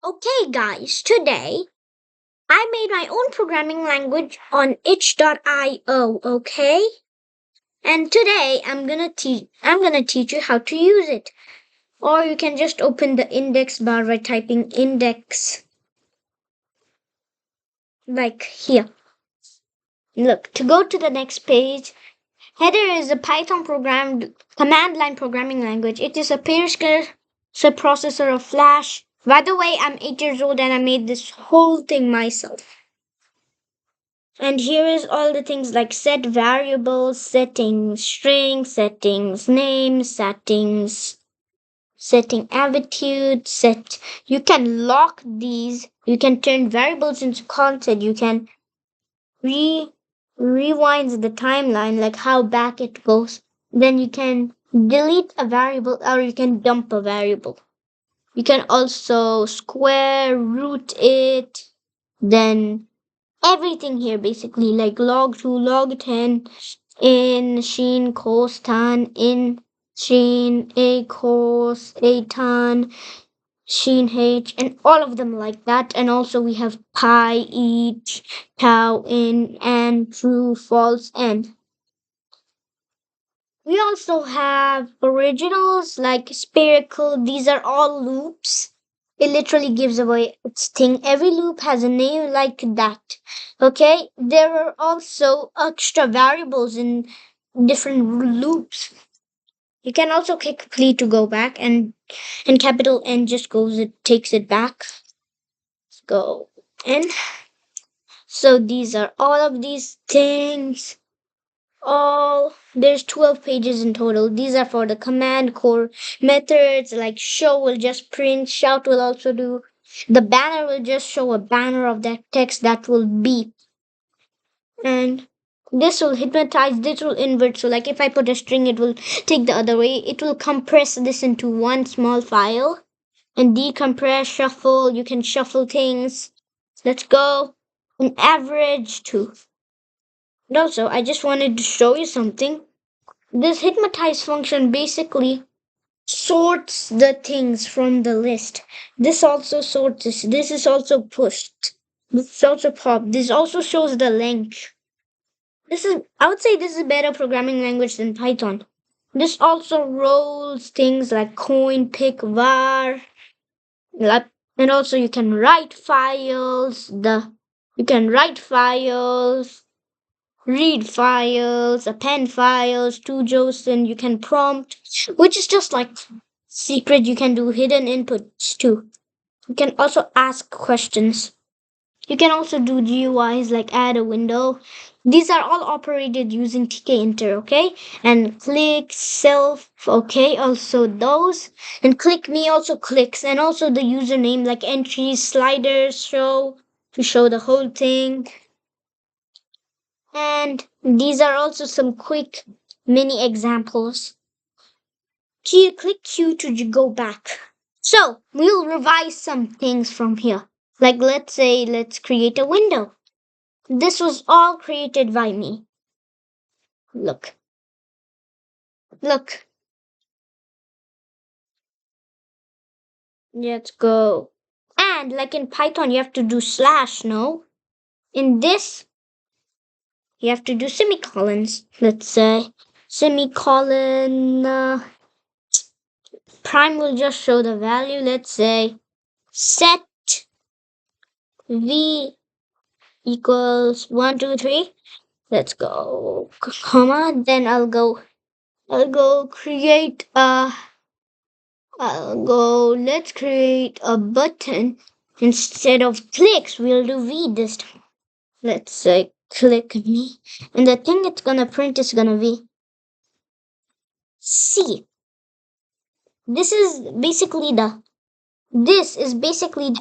Okay, guys, today I made my own programming language on itch.io, okay? And today I'm gonna teach you how to use it. Or you can just open the index bar by typing index like here. Look, to go to the next page, Header is a Python programmed command line programming language. It is a precursor of Flash. By the way, I'm 8 years old and I made this whole thing myself. And here is all the things like set variables, settings, string settings, name settings, setting attitude, set. You can lock these. You can turn variables into content. You can rewind the timeline, like how back it goes. Then you can delete a variable or you can dump a variable. You can also square root it, then everything here basically like log 2, log 10, in sheen cos tan, in sheen a cos a tan, sheen h, and all of them like that. And also we have pi, each, tau, in, and, true, false, and we also have originals like spherical. These are all loops. It literally gives away its thing. Every loop has a name like that. Okay? There are also extra variables in different loops. You can also click play to go back, and capital N just takes it back. Let's go N. So these are all of these things. There's 12 pages in total. These are for the command core methods, like show will just print, shout will also do, the banner will just show a banner of that text that will beep, and this will hypnotize, this will invert. So like if I put a string, it will take the other way. It will compress this into one small file and decompress, shuffle. You can shuffle things. Let's go. An average too. And also, I just wanted to show you something. This hypnotize function basically sorts the things from the list. This also sorts this. This is also pushed. This is also popped. This also shows the length. I would say this is a better programming language than Python. This also rolls things like coin, pick, var. And also you can write files. You can write files, read files, append files to JSON. You can prompt, which is just like secret. You can do hidden inputs too. You can also ask questions. You can also do GUIs like add a window. These are all operated using tkinter, okay? And click self, okay? Also those. And click me also clicks. And also the username like entries, sliders, show to show the whole thing. And these are also some quick mini examples. Click Q to go back. So we'll revise some things from here. Like let's create a window. This was all created by me. Look. Look. Let's go. And like in Python, you have to do slash, no? In this, you have to do semicolons. Let's say semicolon. Prime will just show the value. Let's say set v equals 1, 2, 3. Let's go, comma. Then I'll go create a, let's create a button. Instead of clicks, we'll do V this time. Let's say click me. And the thing it's gonna print is gonna be C. This is basically the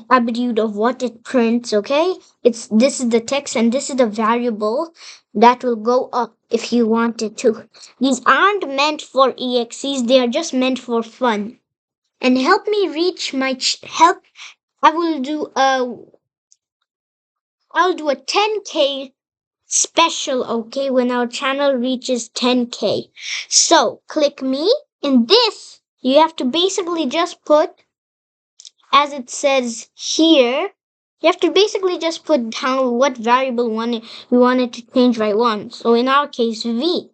attribute of what it prints, okay? This is the text and this is the variable that will go up if you want it to. These aren't meant for exes, they are just meant for fun. And help me reach my help. I'll do a 10K special, okay, when our channel reaches 10K. So click me. In this, you have to basically just put as it says here, you have to basically just put down what variable you want it to change by one. So in our case, v.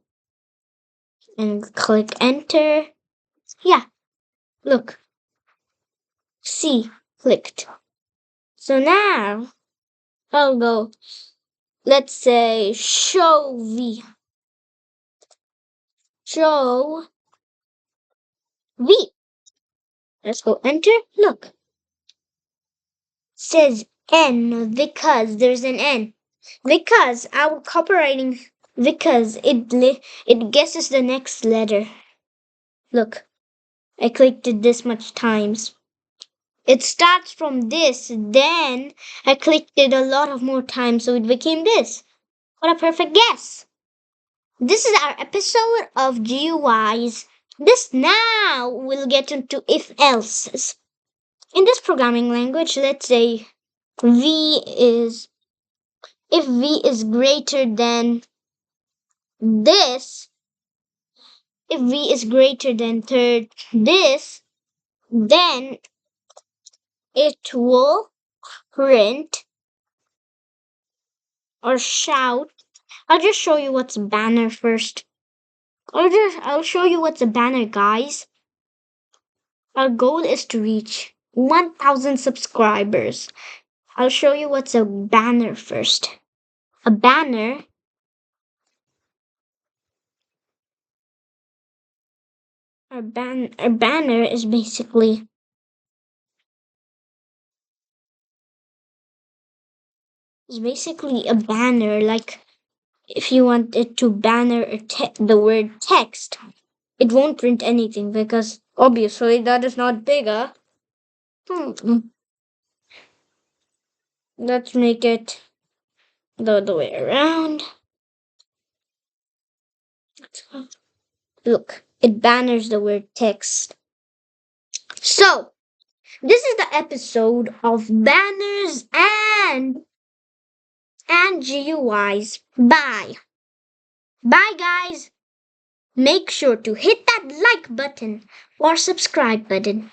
And click enter. Yeah, look. C clicked. So now I'll go, let's say, show v. Show v. Let's go enter. Look. Says N because there's an N. Because our copywriting, because it guesses the next letter. Look, I clicked it this much times. It starts from this, then I clicked it a lot of more times, so it became this. What a perfect guess! This is our episode of GUIs. This now we'll get into if else's. In this programming language, let's say v is if v is greater than this, if v is greater than third this, then it will print or shout. I'll just show you what's a banner first. I'll show you what's a banner, guys. Our goal is to reach 1,000 subscribers. I'll show you what's a banner first. A banner our banner is basically a banner. Like if you want it to banner the word text, it won't print anything because obviously that is not bigger. Let's make it the other way around. Look, it banners the word text. So, this is the episode of banners and GUIs. Bye. Bye, guys. Make sure to hit that like button or subscribe button.